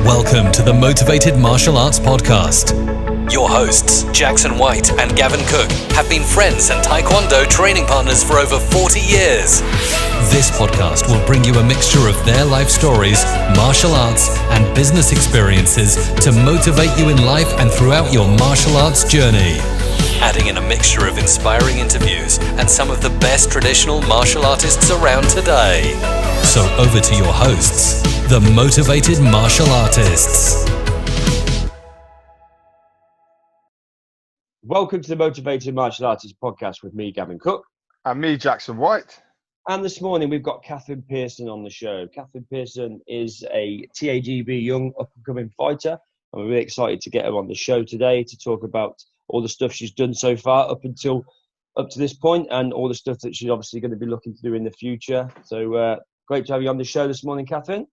Welcome to the Motivated Martial Arts Podcast. Your hosts, Jackson White and Gavin Cook, have been friends and Taekwondo training partners for over 40 years. This podcast will bring you a mixture of their life stories, martial arts, and business experiences to motivate you in life and throughout your martial arts journey. Adding in a mixture of inspiring interviews and some of the best traditional martial artists around today. So over to your hosts, the Motivated Martial Artists. Welcome to the Motivated Martial Artists Podcast with me, Gavin Cook. And me, Jackson White. And this morning we've got Catherine Pearson on the show. Catherine Pearson is a TAGB young up-and-coming fighter. And we're really excited to get her on the show today to talk about all the stuff she's done so far up to this point and all the stuff that she's obviously going to be looking to do in the future. So great to have you on the show this morning, Catherine.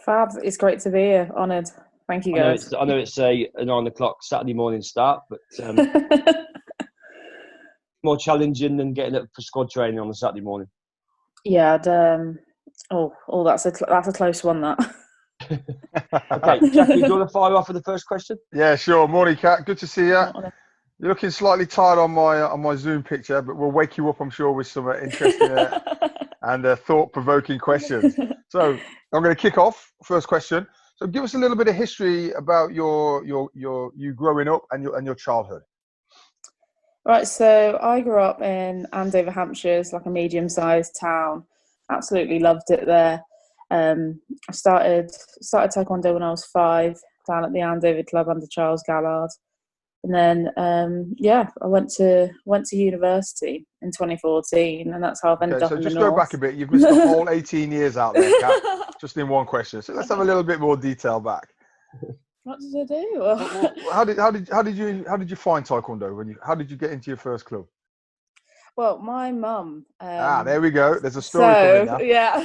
Fab, it's great to be here. Honoured. Thank you, guys. I know it's a 9 o'clock Saturday morning start, but more challenging than getting up for squad training on a Saturday morning. Yeah, that's a close one, that. Okay, Jackie, do you want to fire off with the first question? Yeah, sure. Morning, Kat. Good to see you. You're looking slightly tired on my Zoom picture, but we'll wake you up, I'm sure, with some interesting and thought-provoking questions. So I'm going to kick off. First question. So give us a little bit of history about you growing up and your childhood. Right, so I grew up in Andover, Hampshire. It's like a medium-sized town. Absolutely loved it there. I started Taekwondo when I was 5 down at the Andover Club under Charles Gallard. And then, I went to university in 2014, and that's how I've ended up in the North. So just go back a bit. You've missed the whole 18 years out there, Kat, just in one question. So let's have a little bit more detail back. What did I do? How did you find Taekwondo? How did you get into your first club? Well, my mum. There we go. There's a story coming now. Yeah,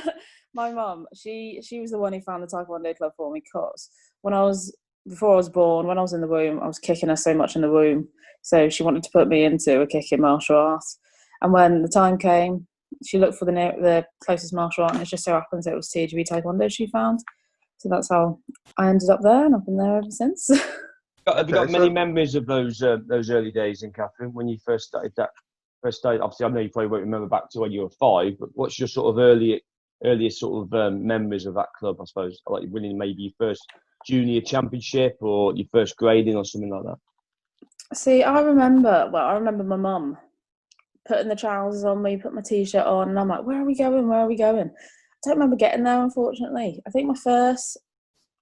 my mum. She was the one who found the Taekwondo club for me, because before I was born, when I was in the womb, I was kicking her so much in the womb. So she wanted to put me into a kicking martial art. And when the time came, she looked for the closest martial art, and it just so happens it was TGB Taekwondo she found. So that's how I ended up there, and I've been there ever since. Have you got many memories of those early days in Catherine, when you first started that? Obviously, I know you probably won't remember back to when you were 5, but what's your sort of earliest sort of memories of that club, I suppose? Like winning maybe your first junior championship or your first grading or something like that? See, I remember my mum putting the trousers on me, put my t-shirt on, and I'm like, where are we going? I don't remember getting there, unfortunately. I think my first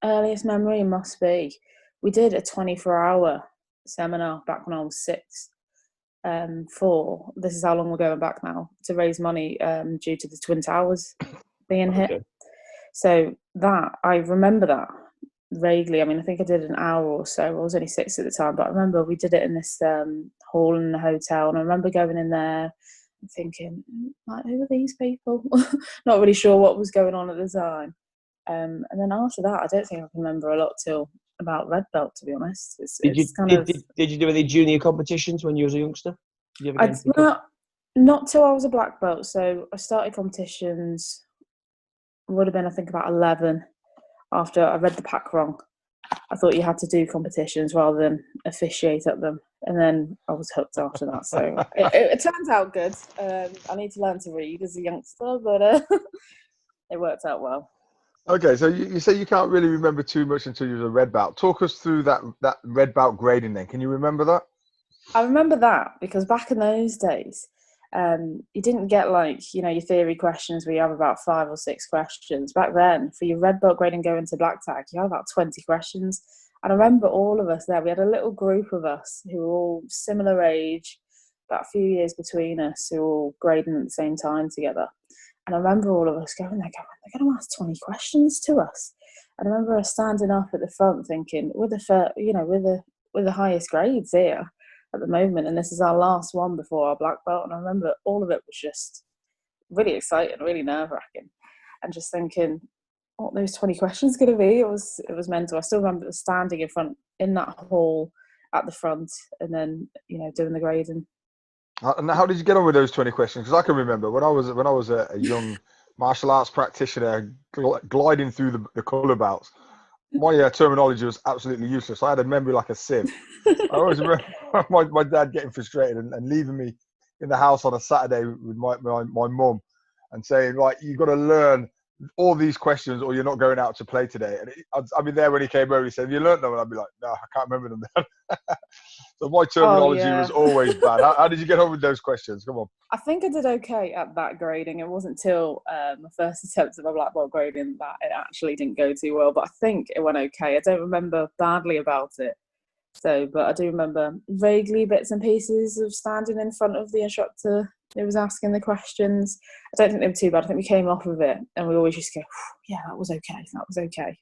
earliest memory must be, we did a 24-hour seminar back when I was 6 this is how long we're going back now, to raise money due to the Twin Towers being hit. So that, I remember that vaguely. I mean, I think I did an hour or so. I was only 6 at the time, but I remember we did it in this hall in the hotel, and I remember going in there and thinking, like, who are these people? Not really sure what was going on at the time. And then after that, I don't think I can remember a lot till about red belt, to be honest. Did you do any junior competitions when you was a youngster? Not till I was a black belt. So I started competitions, would have been, I think, about 11. After I read the pack wrong, I thought you had to do competitions rather than officiate at them, and then I was hooked after that. So it turns out good. I need to learn to read as a youngster, but it worked out well. Okay, so you say you can't really remember too much until you was a red belt. Talk us through that red belt grading then. Can you remember that? I remember that because back in those days, you didn't get your theory questions where you have about 5 or 6 questions. Back then, for your red belt grading going to black tag, you had about 20 questions. And I remember all of us there. We had a little group of us who were all similar age, about a few years between us, who were all grading at the same time together. And I remember all of us they're going to ask 20 questions to us. And I remember us standing up at the front thinking, we're the highest grades here at the moment, and this is our last one before our black belt. And I remember all of it was just really exciting, really nerve-wracking, and just thinking, what those 20 questions going to be? It was mental. I still remember standing in that hall at the front, and then doing the grading. And how did you get on with those 20 questions? Because I can remember when I was a young martial arts practitioner gliding through the colour belts, my terminology was absolutely useless. I had a memory like a sieve. I always remember my dad getting frustrated and leaving me in the house on a Saturday with my mum and saying, right, you've got to learn all these questions or you're not going out to play today. And I'd be there when he came over. He said, have you learned them? And I'd be like, no, I can't remember them. So my terminology was always bad. How did you get on with those questions? Come on. I think I did okay at that grading. It wasn't till my first attempt at my black belt grading that it actually didn't go too well. But I think it went okay. I don't remember badly about it. So, but I do remember vaguely bits and pieces of standing in front of the instructor who was asking the questions. I don't think they were too bad. I think we came off of it and we always used to go, yeah, that was okay,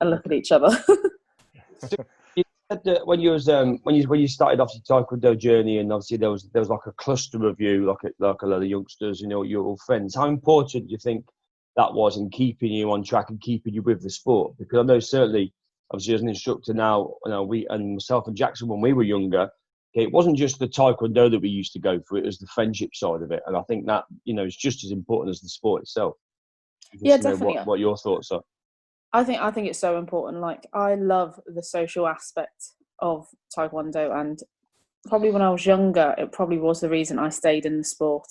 and look at each other. You said that when you started off your taekwondo journey, and obviously there was like a cluster of you, like a lot of youngsters, you're all friends. How important do you think that was in keeping you on track and keeping you with the sport? Because I know certainly, obviously as an instructor now, we and myself and Jackson when we were younger, it wasn't just the taekwondo that we used to go through; it was the friendship side of it, and I think that is just as important as the sport itself. Yeah, definitely. What your thoughts are? I think it's so important. Like, I love the social aspect of taekwondo, and probably when I was younger, it probably was the reason I stayed in the sport.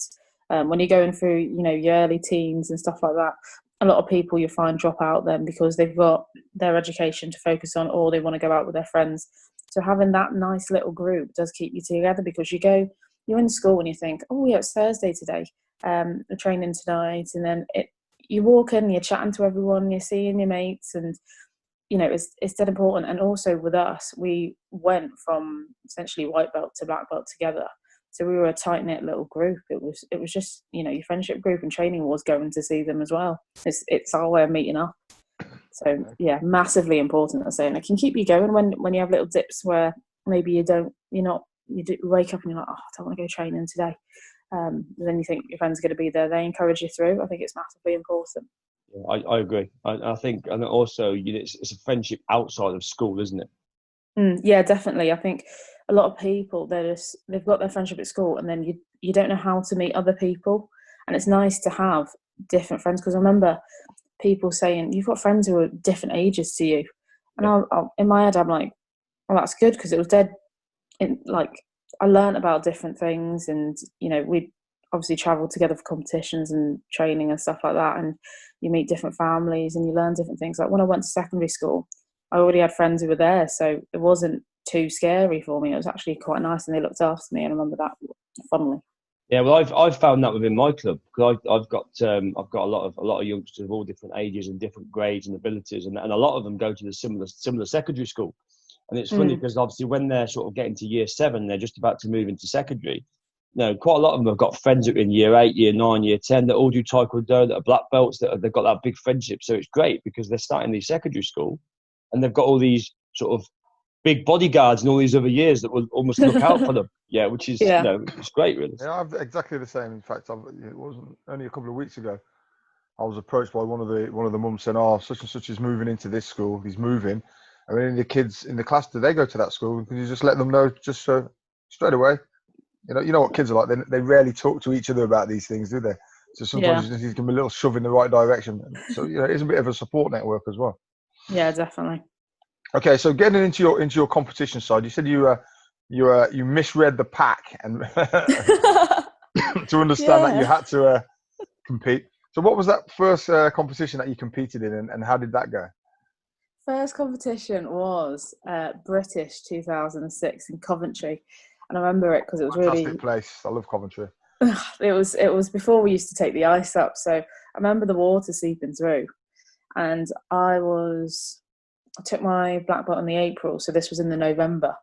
When you're going through, your early teens and stuff like that, a lot of people you find drop out then because they've got their education to focus on, or they want to go out with their friends. So having that nice little group does keep you together, because you're in school and you think, oh yeah, it's Thursday today, we're training tonight, and then you walk in, you're chatting to everyone, you're seeing your mates, and it's that important. And also with us, we went from essentially white belt to black belt together, so we were a tight knit little group. It was just your friendship group, and training was going to see them as well. It's our way of meeting up. So yeah, massively important. I say, and it can keep you going when you have little dips where maybe you wake up and you're like, oh, I don't want to go training today. Then you think your friend's going to be there. They encourage you through. I think it's massively important. Yeah, I agree. I think, and also, it's a friendship outside of school, isn't it? Yeah, definitely. I think a lot of people, they've got their friendship at school, and then you don't know how to meet other people. And it's nice to have different friends, because I remember people saying, you've got friends who are different ages to you. And in my head, I'm like, well, that's good, because it was dead. I learned about different things, and we obviously traveled together for competitions and training and stuff like that, and you meet different families and you learn different things. Like when I went to secondary school, I already had friends who were there, so it wasn't too scary for me. It was actually quite nice, and they looked after me, and I remember that fondly. Yeah, well, I've found that within my club, because I've got a lot of youngsters of all different ages and different grades and abilities, and a lot of them go to the similar secondary school. And it's funny because obviously when they're sort of getting to year 7, they're just about to move into secondary. Quite a lot of them have got friends in year 8, year 9, year 10 that all do taekwondo, that are black belts, they've got that big friendship. So it's great because they're starting the secondary school and they've got all these sort of big bodyguards in all these other years that will almost look out for them. Yeah, which is it's great, really. Yeah, I've exactly the same. In fact, it wasn't only a couple of weeks ago. I was approached by one of the mums saying, "Oh, such and such is moving into this school. He's moving. I mean, the kids in the class, do they go to that school? Can you just let them know just straight away? You know what kids are like. They rarely talk to each other about these things, do they? So sometimes you just need to give them a little shove in the right direction. So it's a bit of a support network as well. Yeah, definitely. Okay, so getting into your competition side, you said you misread the pack and to understand that you had to compete. So what was that first competition that you competed in, and how did that go? First competition was British 2006 in Coventry, and I remember it because it was fantastic place. I love Coventry. It was before we used to take the ice up, so I remember the water seeping through, and I took my black belt in the April, so this was in the November,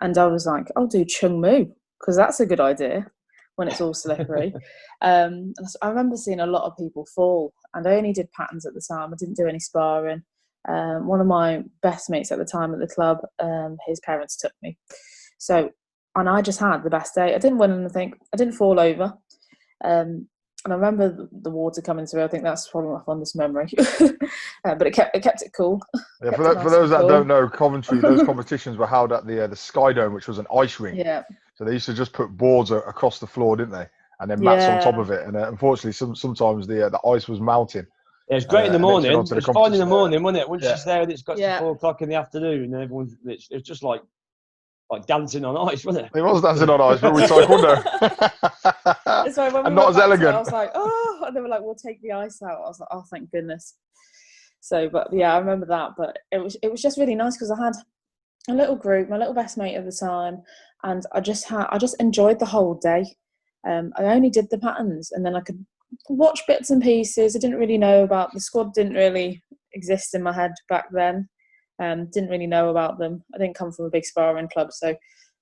and I was like, I'll do Chung Mu because that's a good idea when it's all slippery. I remember seeing a lot of people fall, and I only did patterns at the time. I didn't do any sparring. One of my best mates at the time at the club, his parents took me. And I just had the best day. I didn't win anything. I didn't fall over. And I remember the water coming through. I think that's probably my fondest memory. But it kept it cool. Yeah, for those that don't know, Coventry, those competitions were held at the Sky Dome, which was an ice rink. Yeah. So they used to just put boards across the floor, didn't they? And then mats on top of it. And unfortunately, sometimes the ice was melting. Yeah, it's great in the morning. Onto the It's fine in the competition. morning, wasn't it? Once Yeah. it's there and it's got Yeah. to 4:00 in the afternoon, and everyone's it's just like dancing on ice, wasn't it? It was dancing on ice, but with taekwondo. So when we And not went as back to it, elegant. I was like, oh, and they were like, we'll take the ice out. I was like, oh, thank goodness. So, but yeah, I remember that. But it was just really nice because I had a little group, my little best mate at the time, and I just enjoyed the whole day. I only did the patterns, and then I could watch bits and pieces. I didn't really know about the squad. Didn't really exist in my head back then. Didn't really know about them. I didn't come from a big sparring club, so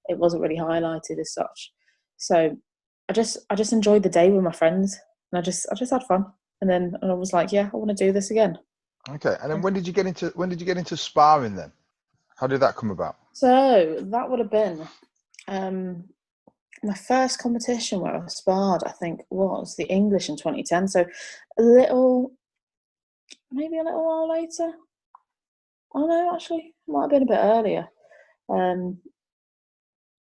it wasn't really highlighted as such. So I just enjoyed the day with my friends, and I just had fun. And I was like, yeah, I want to do this again. Okay, and then when did you get into sparring then? How did that come about? So that would have been my first competition where I sparred, I think, was the English in 2010. So maybe a little while later. Oh no, actually, it might have been a bit earlier.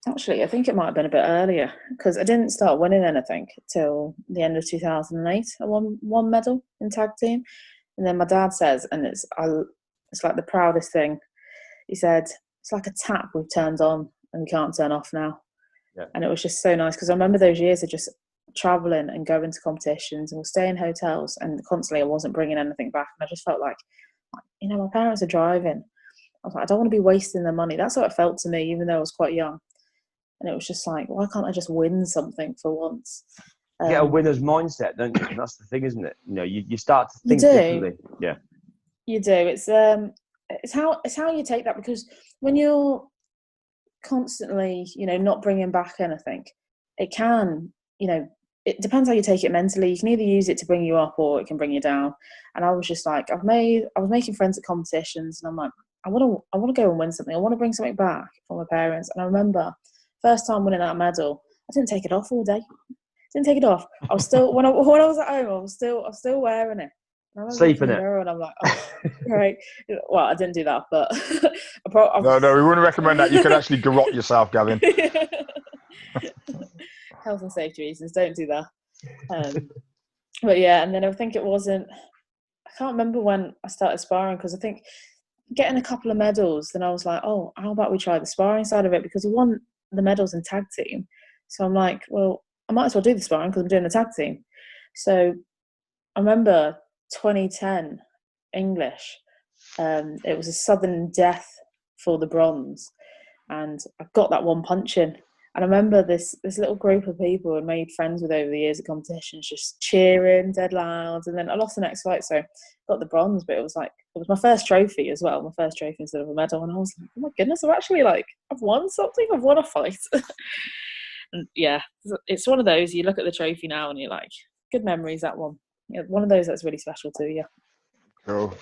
Actually, I think it might have been a bit earlier because I didn't start winning anything till the end of 2008. I won one medal in tag team, and then my dad says, and it's like the proudest thing. He said, "It's like a tap we've turned on and we can't turn off now." Yeah. And it was just so nice because I remember those years of just traveling and going to competitions and we'll stay in hotels, and constantly I wasn't bringing anything back, and I just felt like, my parents are driving. I was like, I don't want to be wasting their money. That's how it felt to me, even though I was quite young. And it was just like, why can't I just win something for once? You get a winner's mindset, don't you? And that's the thing, isn't it? You start to think differently. Yeah, you do. It's how you take that, because when you're constantly, not bringing back anything, it can, it depends how you take it mentally. You can either use it to bring you up or it can bring you down. And I was just like, I was making friends at competitions, and I'm like, I want to go and win something. I want to bring something back for my parents. And I remember first time winning that medal, I didn't take it off all day. Didn't take it off. I was still when I was at home, I was still wearing it. sleeping it. And I'm like, oh, great. Well, I didn't do that, but No, we wouldn't recommend that. You could actually garrot yourself, Gavin. Health and safety reasons, don't do that. But yeah, and then I think I can't remember when I started sparring, because I think getting a couple of medals, then I was like, oh, how about we try the sparring side of it, because I won the medals in tag team. So I'm like, well, I might as well do the sparring because I'm doing the tag team. So I remember 2010 English, it was a sudden death for the bronze, and I got that one punch in. And I remember this little group of people I made friends with over the years of competitions just cheering dead loud. And then I lost the next fight, so I got the bronze, but it was my first trophy as well, my first trophy instead of a medal. And I was like, oh my goodness, I've won something, I've won a fight. And yeah, it's one of those, you look at the trophy now and you're like, good memories, that one. Yeah, one of those that's really special to you. Cool.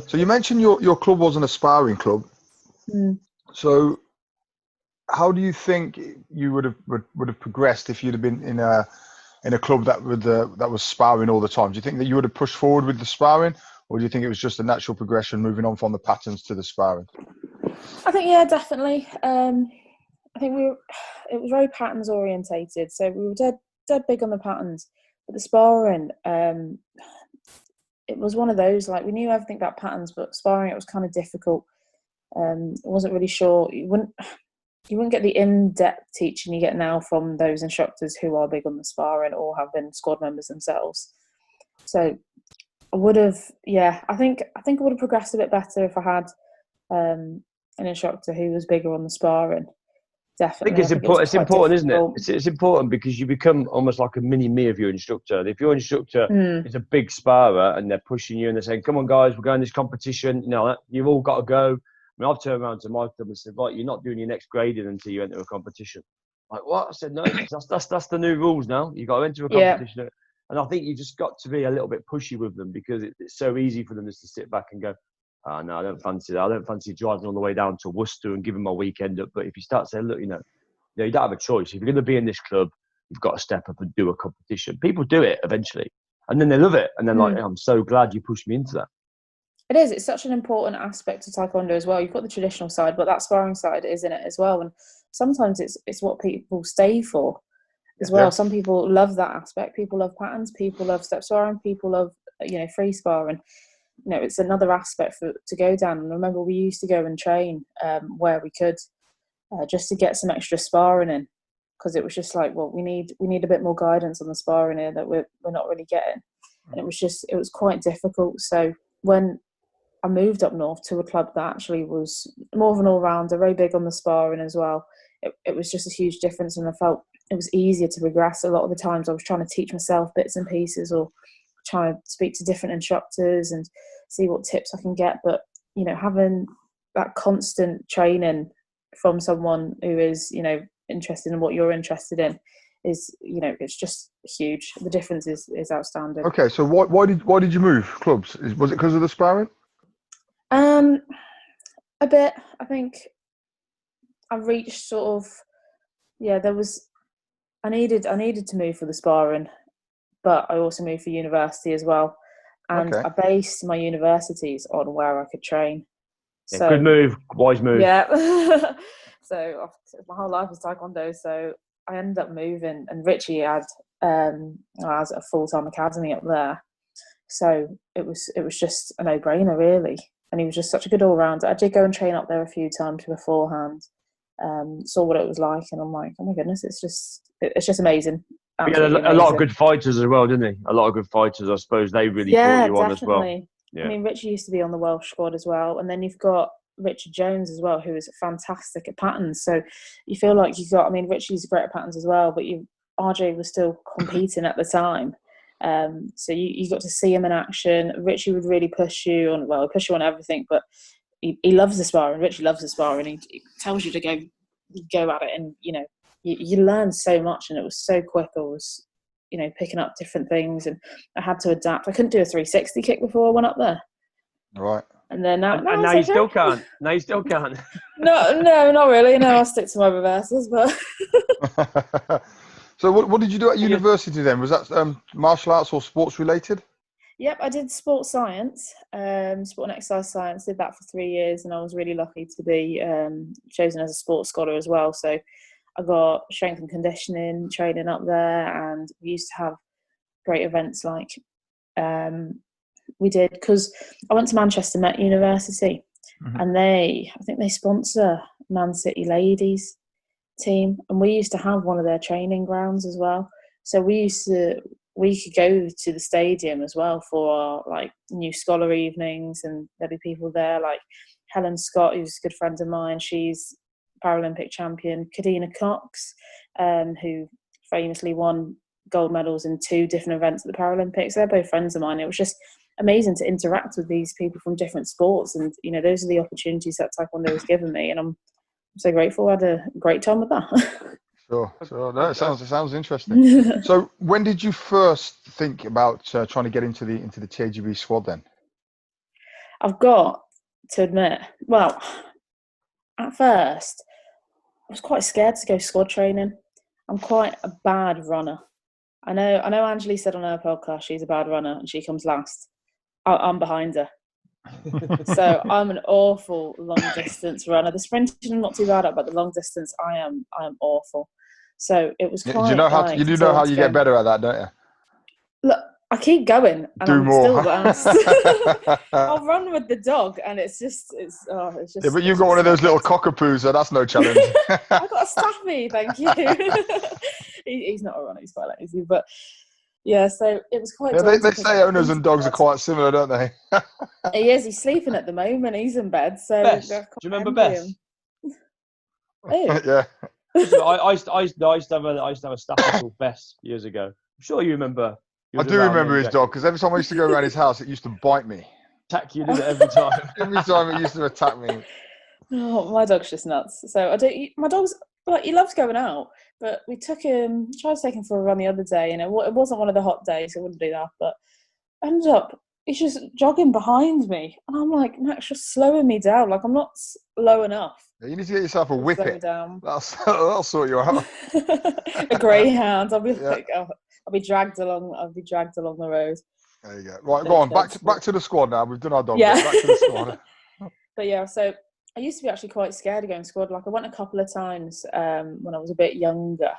So you mentioned your club wasn't a sparring club. Mm. So how do you think you would have progressed if you'd have been in a club that was sparring all the time? Do you think that you would have pushed forward with the sparring, or do you think it was just a natural progression moving on from the patterns to the sparring? I think, yeah, definitely. I think it was very patterns orientated, so we were dead big on the patterns. But the sparring, it was one of those, like, we knew everything about patterns, but sparring, it was kind of difficult. I wasn't really sure. You wouldn't get the in-depth teaching you get now from those instructors who are big on the sparring or have been squad members themselves. So I would have, I think I would have progressed a bit better if I had an instructor who was bigger on the sparring. Definitely. I think it's important, isn't it? It's important because you become almost like a mini me of your instructor. If your instructor is a big sparrer and they're pushing you and they're saying, come on guys, we're going to this competition, you've all got to go. I mean, I've turned around to my club and said, right, you're not doing your next grading until you enter a competition. Like, what? I said, no, that's the new rules now. You've got to enter a competition. Yeah. And I think you just got to be a little bit pushy with them, because it's so easy for them just to sit back and go, oh, no, I don't fancy that. I don't fancy driving all the way down to Worcester and giving my weekend up. But if you start saying, look, you don't have a choice. If you're going to be in this club, you've got to step up and do a competition. People do it eventually. And then they love it. And then like, I'm so glad you pushed me into that. It is. It's such an important aspect of Taekwondo as well. You've got the traditional side, but that sparring side is in it as well. And sometimes it's what people stay for as well. Some people love that aspect. People love patterns. People love step sparring. People love free sparring. It's another aspect to go down. And I remember we used to go and train where we could just to get some extra sparring in, because it was just like, well, we need a bit more guidance on the sparring here that we're not really getting. And it was quite difficult. So when I moved up north to a club that actually was more of an all-rounder, very big on the sparring as well, it was just a huge difference, and I felt it was easier to progress. A lot of the times I was trying to teach myself bits and pieces, or trying to speak to different instructors and see what tips I can get. But having that constant training from someone who is interested in what you're interested in is it's just huge. The difference is outstanding. Okay, so why did you move clubs? Was it because of the sparring? A bit. I think I reached sort of, I needed to move for the sparring, but I also moved for university as well. And I based my universities on where I could train. Yeah, so, good move, wise move. Yeah. So my whole life was taekwondo, so I ended up moving, and Richie had I was at a full-time academy up there, so it was just a no-brainer really. And he was just such a good all-rounder. I did go and train up there a few times beforehand, saw what it was like, and I'm like, oh my goodness, it's just amazing. He had a lot of good fighters as well, didn't he? A lot of good fighters. I suppose they really brought you on as well. Yeah. I mean, Richie used to be on the Welsh squad as well, and then you've got Richard Jones as well, who is fantastic at patterns. So you feel like Richie's great at patterns as well, but RJ was still competing at the time. So you got to see him in action. Richie would really push you on everything, but he loves the sparring. Richie loves the sparring. He tells you to go at it, and you learn so much, and it was so quick. I was picking up different things, and I had to adapt. I couldn't do a 360 kick before I went up there. Right. And then now you still can't. Now you still can't. No, not really. No, I'll stick to my reversals. But so, what did you do at university then? Was that martial arts or sports related? Yep, I did sports science, sport and exercise science. Did that for 3 years, and I was really lucky to be chosen as a sports scholar as well. So I got strength and conditioning training up there, and we used to have great events like we did, because I went to Manchester Met University, and I think they sponsor Man City ladies team, and we used to have one of their training grounds as well. So we could go to the stadium as well for our like new scholar evenings, and there'd be people there like Helen Scott, who's a good friend of mine. She's Paralympic champion. Kadina Cox, who famously won gold medals in 2 different events at the Paralympics. They're both friends of mine. It was just amazing to interact with these people from different sports, and those are the opportunities that Taekwondo has given me, and I'm so grateful. I had a great time with that. Sure. No, it sounds interesting. So when did you first think about trying to get into the TAGB squad then? I've got to admit, well, at first I was quite scared to go squad training. I'm quite a bad runner. I know Angeli said on her podcast she's a bad runner and she comes last. I'm behind her. So I'm an awful long distance runner. The sprinting I'm not too bad at, but the long distance I am awful. So it was quite. You know how you get better at that, don't you? Look, I keep going and I'm still last. I'll run with the dog, and it's just. Yeah, but you've got one of those little cockapoos, so that's no challenge. I've got a staffy, thank you. He's not a runner; he's quite lazy, but. Yeah, so it was quite. Yeah, they say owners and dogs are quite similar, don't they? He is. He's sleeping at the moment. He's in bed. So Bess. Do you remember Bess? Yeah. I used to have a staff called Bess years ago. I'm sure you remember. I do remember his dog, because every time I used to go around his house, it used to bite me. Attack you, did it every time? Every time it used to attack me. Oh, my dog's just nuts. So my dog's like, he loves going out, but tried to take him for a run the other day, and it wasn't one of the hot days, so I wouldn't do that. But ended up, he's just jogging behind me, and I'm like, Max, you're slowing me down. Like, I'm not slow enough. Yeah, you need to get yourself a whippet. That'll sort you out. A greyhound. I'll be like, I'll be dragged along the road. There you go. Right, go on. Back to the squad now. We've done our dog. Yeah. Back to the squad. But yeah, so I used to be actually quite scared of going squad. Like, I went a couple of times when I was a bit younger,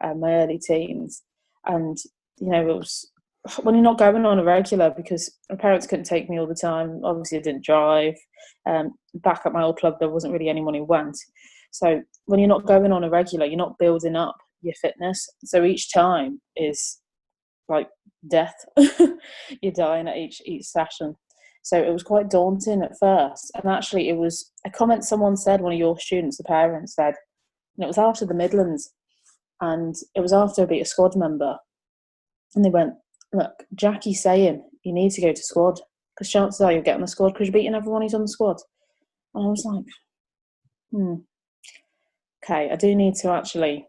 my early teens, and it was when you're not going on a regular, because my parents couldn't take me all the time. Obviously, I didn't drive. Back at my old club, there wasn't really anyone who went. So when you're not going on a regular, you're not building up your fitness. So each time is like death. You're dying at each session. So it was quite daunting at first. And actually, it was a comment someone said, one of your students, the parents said, and it was after the Midlands, and it was after I beat a squad member. And they went, look, Jackie's saying you need to go to squad because chances are you'll get on the squad because you're beating everyone who's on the squad. And I was like, okay, I do need to actually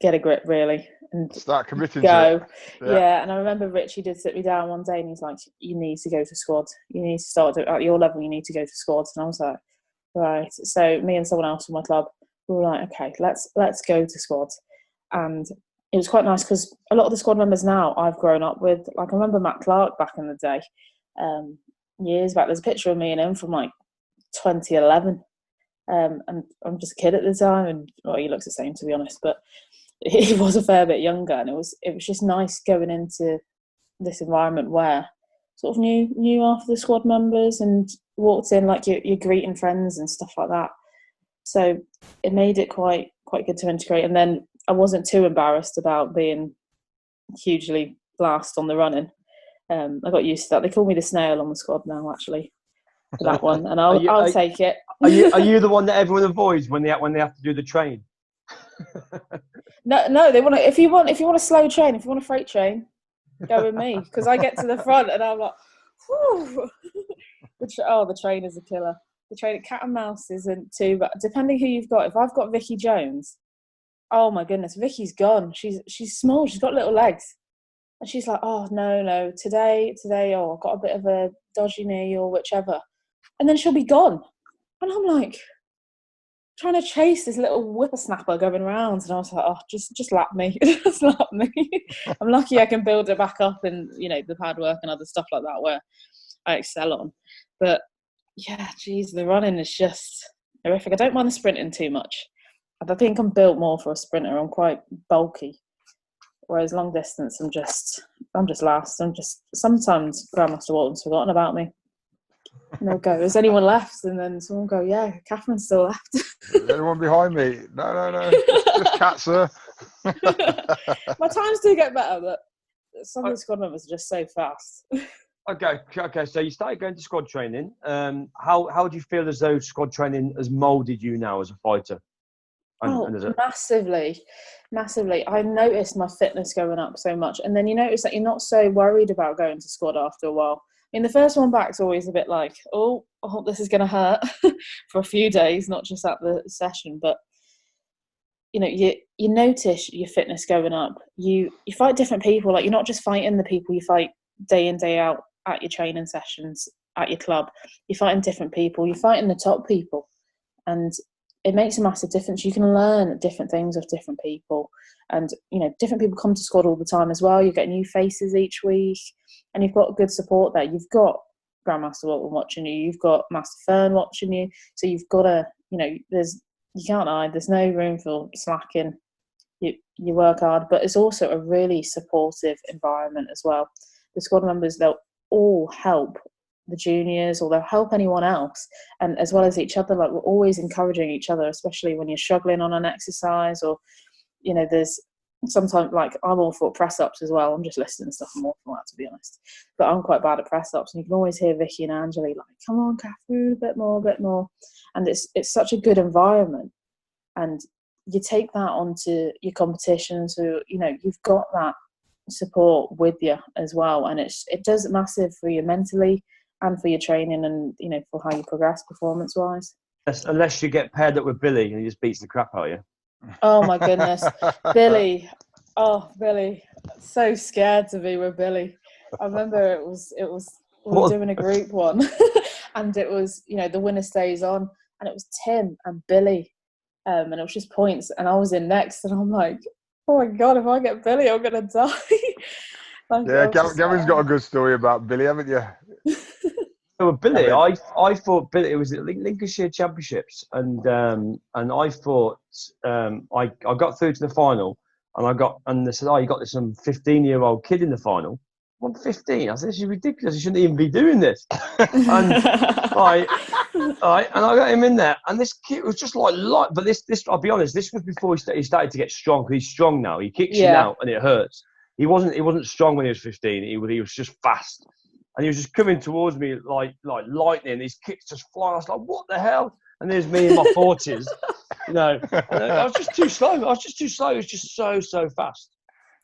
get a grip, really, and start committing go. to it. Yeah, and I remember Richie did sit me down one day and he's like, you need to go to squad. You need to start at your level, you need to go to squad. And I was like, right. So me and someone else from my club, we were like, okay, let's go to squad. And it was quite nice because a lot of the squad members now I've grown up with. Like I remember Matt Clark back in the day, years back. There's a picture of me and him from like 2011. And I'm just a kid at the time, and well, he looks the same to be honest, but he was a fair bit younger, and it was just nice going into this environment where sort of knew half the squad members and walked in like you're greeting friends and stuff like that. So it made it quite good to integrate, and then I wasn't too embarrassed about being hugely last on the running. I got used to that. They call me the snail on the squad now, actually, for that one, and I'll take it. Are you the one that everyone avoids when they have to do the train? No, they want to. If you want a slow train, if you want a freight train, go with me because I get to the front and I'm like, whew. The train is a killer. The train at Cat and Mouse isn't too, but depending who you've got. If I've got Vicky Jones, oh my goodness, Vicky's gone. She's small. She's got little legs, and she's like, oh no, today, oh, I've got a bit of a dodgy knee or whichever, and then she'll be gone, and I'm like, trying to chase this little whippersnapper going around, and I was like, oh, just lap me. Just lap me. I'm lucky I can build it back up in, the pad work and other stuff like that where I excel on. But yeah, geez, the running is just horrific. I don't mind the sprinting too much. I think I'm built more for a sprinter. I'm quite bulky. Whereas long distance, I'm just last. Sometimes Grandmaster Walton's forgotten about me. And they'll go, is anyone left? And then someone will go, yeah, Catherine's still left. Is anyone behind me? No. Just Cat, sir. My times do get better, but some of the squad members are just so fast. Okay. So you started going to squad training. How do you feel as though squad training has moulded you now as a fighter? Massively. I noticed my fitness going up so much. And then you notice that you're not so worried about going to squad after a while. I mean, the first one back's always a bit like, oh, this is going to hurt for a few days, not just at the session. But, you notice your fitness going up. You fight different people. Like, you're not just fighting the people you fight day in, day out at your training sessions, at your club. You're fighting different people. You're fighting the top people. And it makes a massive difference. You can learn different things of different people. And, different people come to squad all the time as well. You get new faces each week. And you've got good support there. You've got Grandmaster Walton watching you. You've got Master Fern watching you. So you've got to, you can't hide. There's no room for slacking. You work hard. But it's also a really supportive environment as well. The squad members, they'll all help the juniors or they'll help anyone else. And as well as each other, like we're always encouraging each other, especially when you're struggling on an exercise or, there's sometimes, like, I'm all for press-ups as well. I'm just listening to stuff. I'm all for that, to be honest. But I'm quite bad at press-ups. And you can always hear Vicky and Angeli like, come on, Catherine, a bit more. And it's such a good environment. And you take that onto your competitions. So, you've got that support with you as well. And it does massive for you mentally and for your training and, for how you progress performance-wise. Unless you get paired up with Billy and he just beats the crap out of you. Oh my goodness, Billy! So scared to be with Billy. I remember it was we were doing a group one, and it was the winner stays on, and it was Tim and Billy, and it was just points, and I was in next, and I'm like, oh my god, if I get Billy, I'm gonna die. Gavin's got a good story about Billy, haven't you? So with Billy, I thought Billy. It was at Lincolnshire Championships, and I thought I got through to the final, And they said, "Oh, you got this 15-year-old kid in the final." I'm 15. I said, "This is ridiculous. You shouldn't even be doing this." And and I got him in there, and this kid was just like, but this, I'll be honest, this was before he started to get strong. He's strong now. He kicks you now, and it hurts. He wasn't strong when he was 15. He was just fast, and he was just coming towards me like lightning. His kicks just flying. I was like, "What the hell?" And there's me in my 40s, and I was just too slow. It was just so fast.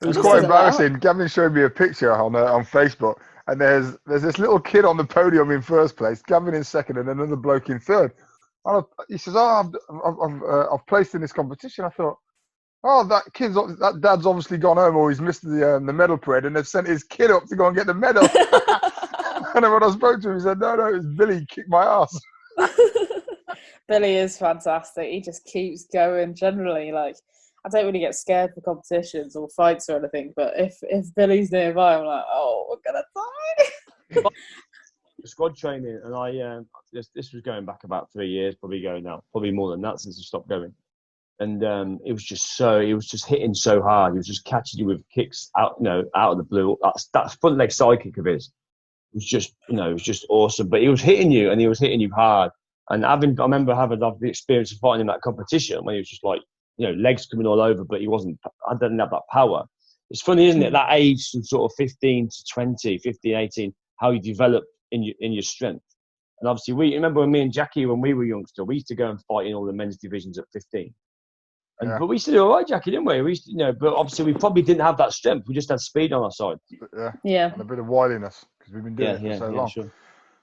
It was quite embarrassing. Gavin showed me a picture on Facebook, and there's this little kid on the podium in first place, Gavin in second, and another bloke in third. And he says, "Oh, I've placed in this competition." I thought, "Oh, that dad's obviously gone home, or he's missed the medal parade, and they've sent his kid up to go and get the medal." And then when I spoke to him, he said, "No, it was Billy kicked my ass." Billy is fantastic. He just keeps going. Generally, like, I don't really get scared for competitions or fights or anything, but if Billy's nearby, I'm like, "Oh, we're gonna die." The squad training, and this was going back about 3 years, probably more than that since I stopped going. And it was just hitting so hard. He was just catching you with kicks out of the blue. That front leg side kick of his was just awesome. But he was hitting you, and he was hitting you hard. And I remember having the experience of fighting in that competition when he was just like, legs coming all over, but I didn't have that power. It's funny, isn't it? That age from sort of 15 to 20, 15, 18, how you develop in your strength. And obviously, remember when me and Jackie, when we were youngster, we used to go and fight in all the men's divisions at 15. But we used to do all right, Jackie, didn't we? We used to, but obviously we probably didn't have that strength. We just had speed on our side. Yeah. And a bit of wiliness, because we've been doing it for so long. Sure.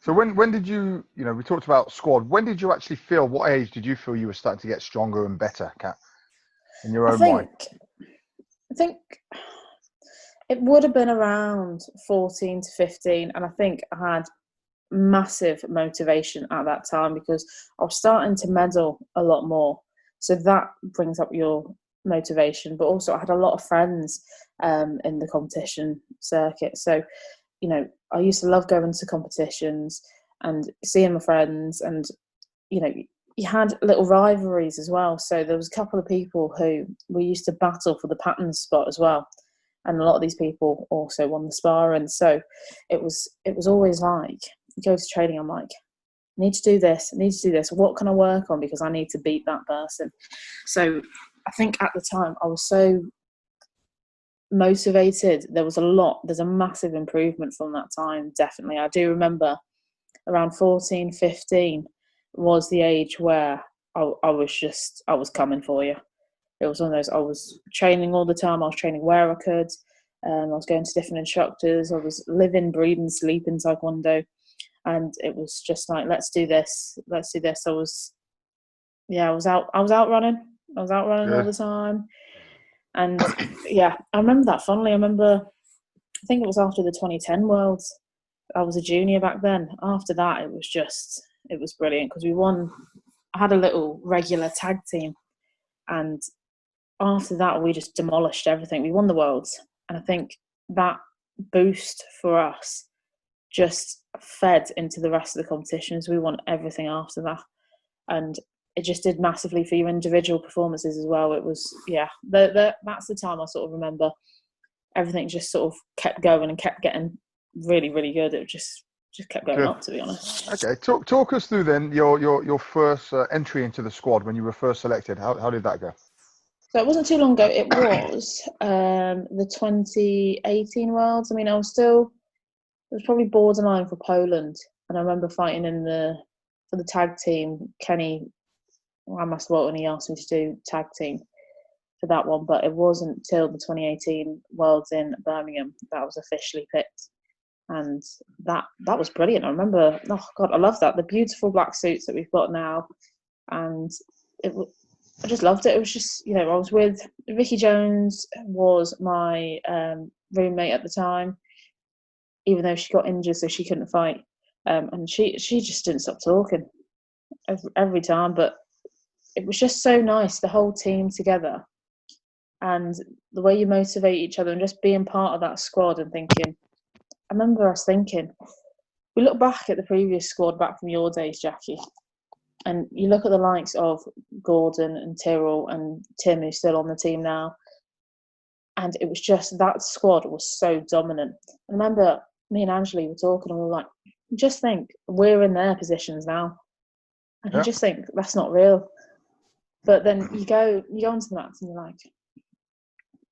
So when did you, we talked about squad. When did you actually feel, what age did you feel you were starting to get stronger and better, Kat, in your own mind? I think it would have been around 14 to 15. And I think I had massive motivation at that time because I was starting to medal a lot more. So that brings up your motivation. But also I had a lot of friends in the competition circuit. So, I used to love going to competitions and seeing my friends, and, you had little rivalries as well. So there was a couple of people who we used to battle for the pattern spot as well. And a lot of these people also won the sparring. So it was always like, you go to training, I'm like, I need to do this. What can I work on? Because I need to beat that person. So I think at the time I was so motivated. There's a massive improvement from that time. Definitely. I do remember around 14, 15 was the age where I was coming for you. It was one of those, I was training all the time. I was training where I could. I was going to different instructors. I was living, breathing, sleeping Taekwondo. And it was just like, let's do this. I was out running. All the time. And I remember that fondly. I think it was after the 2010 Worlds. I was a junior back then. After that, it was brilliant because we won. I had a little regular tag team. And after that, we just demolished everything. We won the Worlds. And I think that boost for us just fed into the rest of the competitions. We won everything after that. And it just did massively for your individual performances as well. It was, that's the time I sort of remember everything just sort of kept going and kept getting really, really good. It just kept going up, to be honest. Okay, talk us through then your first entry into the squad when you were first selected. How did that go? So it wasn't too long ago. It was the 2018 Worlds. I mean, it was probably borderline for Poland. And I remember fighting for the tag team. Kenny, I must have when he asked me to do tag team for that one. But it wasn't till the 2018 Worlds in Birmingham that I was officially picked. And that was brilliant. I remember, oh God, I love that. The beautiful black suits that we've got now. And I just loved it. It was just, I was with Vicky Jones, was my roommate at the time, even though she got injured, so she couldn't fight. And she just didn't stop talking every time. But it was just so nice, the whole team together. And the way you motivate each other and just being part of that squad and thinking, I remember us thinking, we look back at the previous squad back from your days, Jackie, and you look at the likes of Gordon and Tyrrell and Tim, who's still on the team now. And it was just, that squad was so dominant. I remember me and Angeli were talking, and we were like, just think, we're in their positions now. And you just think, that's not real. But then you go onto the mats and you're like,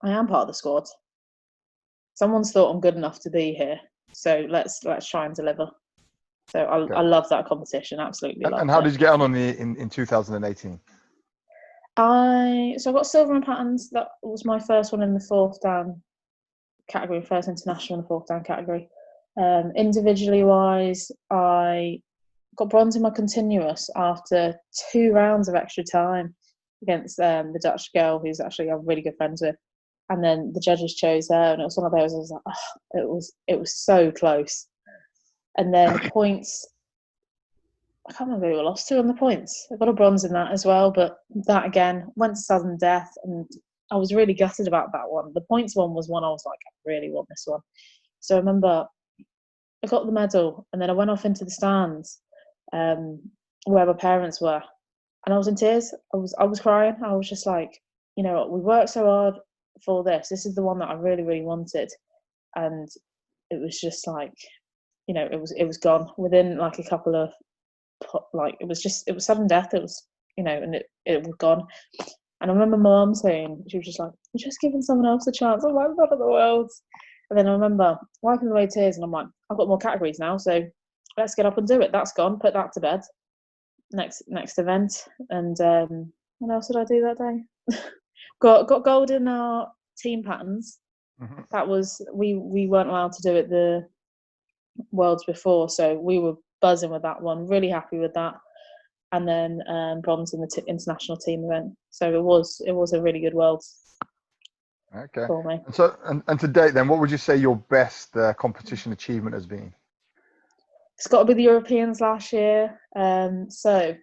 I am part of the squad. Someone's thought I'm good enough to be here. So let's try and deliver. So I love that competition, absolutely. And how did you get on in 2018? I got silver in patterns. That was my first one in the 4th dan category, first international in the 4th dan category. Individually wise, I got bronze in my continuous after 2 rounds of extra time against the Dutch girl who's actually I'm really good friends with. And then the judges chose her, and it was one of those. I was like, oh, it was so close. And then points, I can't remember who I lost to on the points. I got a bronze in that as well, but that again went to sudden death, and I was really gutted about that one. The points one was one I was like, I really want this one. So I remember I got the medal, and then I went off into the stands where my parents were, and I was in tears. I was crying. I was just like, you know, we worked so hard for this. This is the one that I really, really wanted, and it was just like, you know, it was gone within like a couple of, like, it was sudden death. It was, you know, and it was gone. And I remember my mum saying, she was just like, you're just giving someone else a chance. I'm like, what in the world? And then I remember wiping away tears, and I'm like, I've got more categories now, so let's get up and do it. That's gone. Put that to bed. Next event. And what else did I do that day? got gold in our team patterns. Mm-hmm. That was we weren't allowed to do it the Worlds before, so we were buzzing with that one. Really happy with that. And then bronze in the international team event. So it was a really good Worlds. Okay. For me. And so and to date, then, what would you say your best competition achievement has been? It's got to be the Europeans last year. So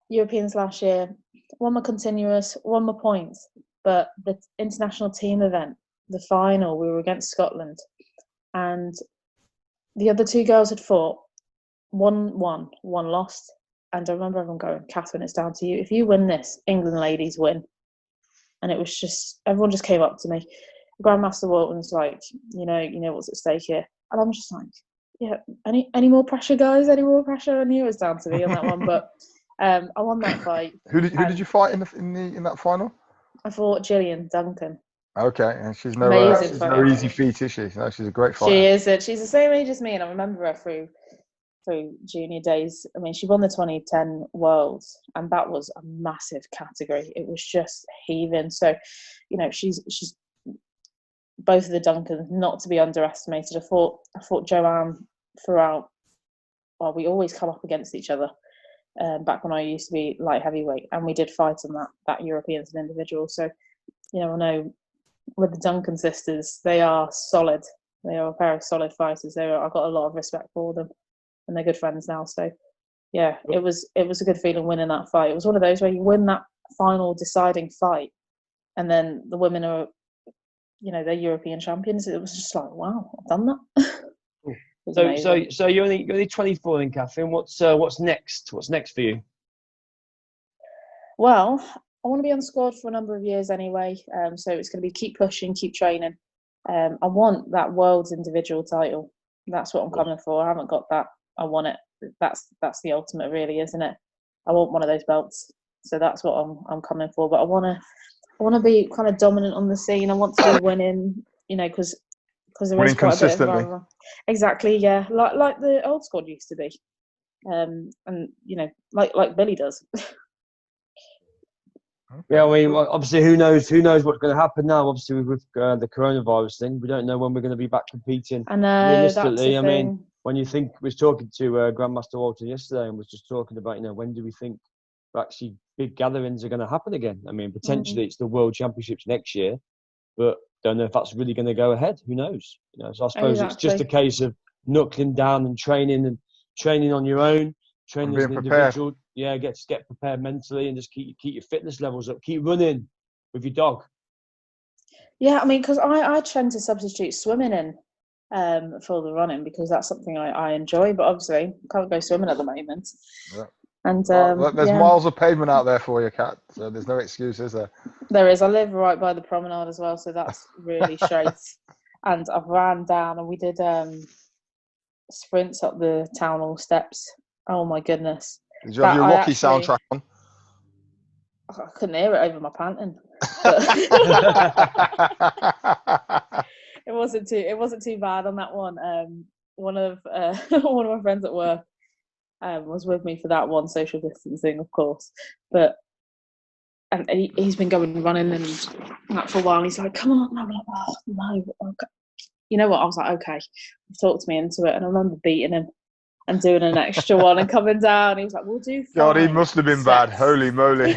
Europeans last year, won my continuous, won my points, but the international team event, the final, we were against Scotland, and the other 2 girls had fought. One won, one lost. And I remember everyone going, Catherine, it's down to you. If you win this, England ladies win. And it was just, everyone just came up to me. Grandmaster Walton's like, you know what's at stake here. And I'm just like, yeah, any more pressure, guys? Any more pressure? I knew it was down to me on that one, but I won that fight. Who did you fight in that final? I fought Gillian Duncan. Okay, and she's no easy feat, is she? No, she's a great fighter. She is. She's the same age as me, and I remember her through junior days. I mean, she won the 2010 Worlds, and that was a massive category. It was just heaving. So, you know, she's both of the Duncans, not to be underestimated. I fought Joanne throughout. Well, we always come up against each other. Back when I used to be light heavyweight, and we did fight on that Europeans and individuals. So, you know, I know with the Duncan sisters, they are solid. They are a pair of solid fighters. I've got a lot of respect for them, and they're good friends now. So, yeah, it was a good feeling winning that fight. It was one of those where you win that final deciding fight, and then the women are, you know, they're European champions. It was just like, wow, I've done that. So you're only 24 then, Catherine. What's next? What's next for you? Well, I want to be on squad for a number of years anyway. So it's going to be keep pushing, keep training. I want that world's individual title. That's what I'm coming for. I haven't got that. I want it. That's the ultimate, really, isn't it? I want one of those belts. So that's what I'm coming for. But I want to be kind of dominant on the scene. I want to be winning. You know, because there is quite a bit of exactly, yeah, like the old squad used to be, and you know, like Billy does. Yeah, I mean, obviously, who knows what's going to happen now? Obviously, with the coronavirus thing, we don't know when we're going to be back competing. I know. Realistically, I mean, when you think, was talking to Grandmaster Walton yesterday, and was just talking about, you know, when do we think actually big gatherings are going to happen again? I mean, potentially it's the World Championships next year, but don't know if that's really going to go ahead. Who knows? You know, so I suppose it's just a case of knuckling down and training on your own, training as an individual. Yeah, get prepared mentally, and just keep your fitness levels up. Keep running with your dog. Yeah, I mean, because I tend to substitute swimming in for the running because that's something I enjoy. But obviously, can't go swimming at the moment. And there's miles of pavement out there for you, Kat. So there's no excuse, is there? There is. I live right by the promenade as well, so that's really straight. And I've ran down, and we did sprints up the town hall steps. Oh my goodness! Did you have your Rocky soundtrack on? I couldn't hear it over my panting. It wasn't too bad on that one. One of my friends at work was with me for that one, social distancing, of course. And he's been going running and that for a while. And he's like, "Come on!" And I'm like, "Oh no!" Okay. You know what? I was like, "Okay." He talked me into it, and I remember beating him and doing an extra one and coming down. He was like, "We'll do 5 God, he must have been bad. Holy moly!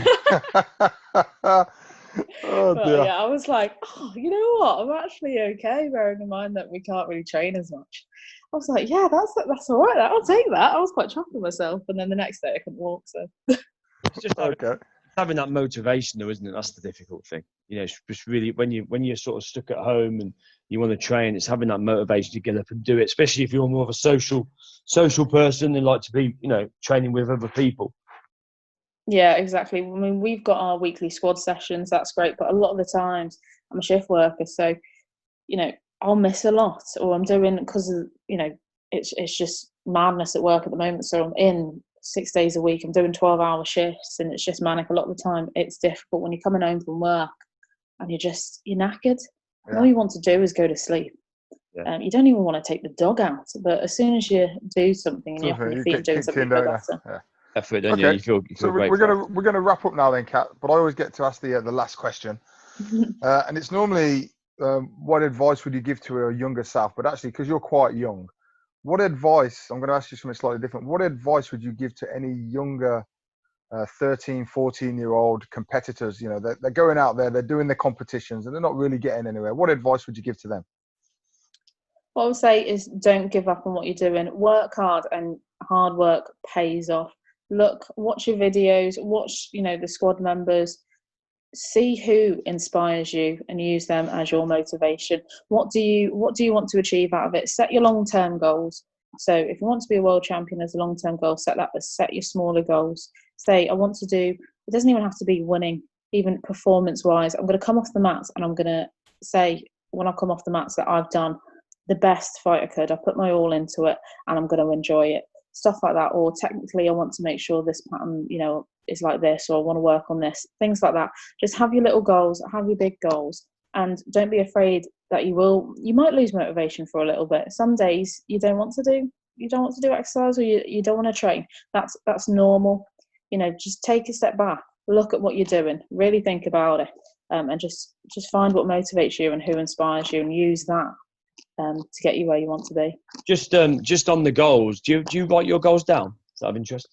Oh but, dear. yeah, I was like, "Oh, you know what? I'm actually okay." Bearing in mind that we can't really train as much, I was like, "Yeah, that's all right. I'll take that." I was quite chuffed with myself, and then the next day I couldn't walk. So It's just Okay. having that motivation, though, isn't it? That's the difficult thing. You know, it's just really when you're sort of stuck at home and you want to train, it's having that motivation to get up and do it. Especially if you're more of a social person and like to be, training with other people. yeah, exactly. I mean, we've got our weekly squad sessions. That's great, but a lot of the times I'm a shift worker, so I'll miss a lot, or I'm doing because it's just madness at work at the moment. So I'm in 6 days a week. I'm doing 12-hour shifts, and it's just manic a lot of the time. It's difficult when you're coming home from work and you're knackered. And all you want to do is go to sleep. Yeah. You don't even want to take the dog out, but as soon as you do something and you're on your feet and doing something, you feel better. Yeah. Effort, don't you? You feel so great. We're gonna wrap up now then, Kat. But I always get to ask the last question, and it's normally what advice would you give to a younger self? But actually, because you're quite young, what advice? I'm going to ask you something slightly different. What advice would you give to any younger 13, 14-year-old competitors? They're going out there, they're doing their competitions, and they're not really getting anywhere. What advice would you give to them? What I would say is don't give up on what you're doing. Work hard, and hard work pays off. Watch your videos, watch, the squad members, see who inspires you and use them as your motivation. What do you want to achieve out of it? Set your long-term goals. So if you want to be a world champion as a long-term goal, set your smaller goals. Say, I want to do, it doesn't even have to be winning, even performance-wise. I'm going to come off the mats and I'm going to say, when I come off the mats, that I've done the best fight I could. I put my all into it and I'm going to enjoy it. Stuff like that. Or technically, I want to make sure this pattern, is like this, or I want to work on this. Things like that. Just have your little goals, have your big goals, and don't be afraid that you might lose motivation for a little bit. Some days you don't want to do exercise, or you don't want to train. That's normal. Just take a step back, look at what you're doing, really think about it, and just find what motivates you and who inspires you, and use that to get you where you want to be. Just on the goals, do you write your goals down? Is that of interest?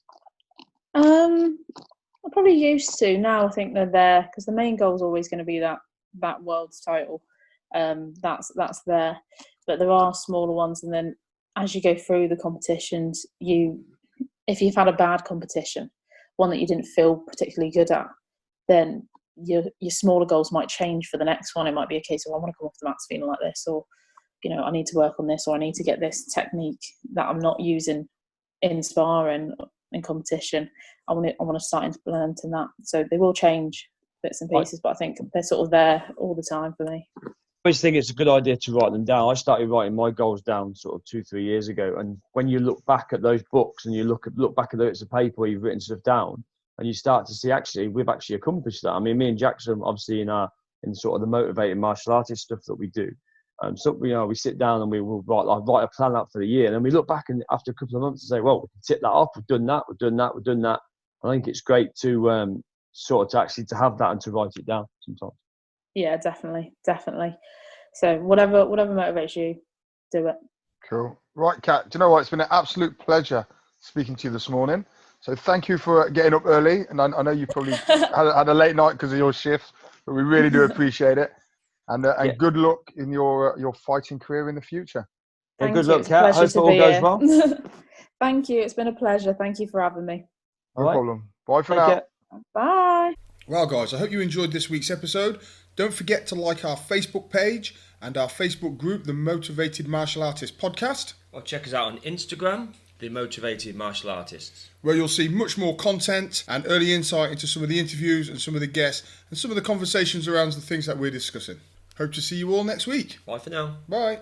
I probably used to. Now I think they're there because the main goal is always going to be that world's title. That's there, but there are smaller ones, and then as you go through the competitions, if you've had a bad competition, one that you didn't feel particularly good at, then your smaller goals might change for the next one. It might be a case of, I want to come off the mats feeling like this, or I need to work on this, or I need to get this technique that I'm not using in sparring, in competition. I want to start implementing that. So they will change bits and pieces, but I think they're sort of there all the time for me. I always think it's a good idea to write them down. I started writing my goals down sort of 2-3 years ago, and when you look back at those books and you look back at the bits of paper where you've written stuff down, and you start to see actually we've actually accomplished that. I mean, me and Jackson, obviously in sort of the motivated martial artist stuff that we do. So we sit down and we will write a plan out for the year, and then we look back and after a couple of months and say, well, we can tick that off. We've done that. I think it's great to to have that and to write it down sometimes. Yeah, definitely. So whatever motivates you, do it. Cool. Right, Kat. Do you know what? It's been an absolute pleasure speaking to you this morning. So thank you for getting up early, and I know you probably had a late night because of your shift, but we really do appreciate it. And good luck in your fighting career in the future. Yeah, good luck, Kat. Hope it all goes well. Thank you. It's been a pleasure. Thank you for having me. No problem. Bye for now. Bye. Well, guys, I hope you enjoyed this week's episode. Don't forget to like our Facebook page and our Facebook group, the Motivated Martial Artist Podcast. Or check us out on Instagram, The Motivated Martial Artists, where you'll see much more content and early insight into some of the interviews and some of the guests and some of the conversations around the things that we're discussing. Hope to see you all next week. Bye for now. Bye.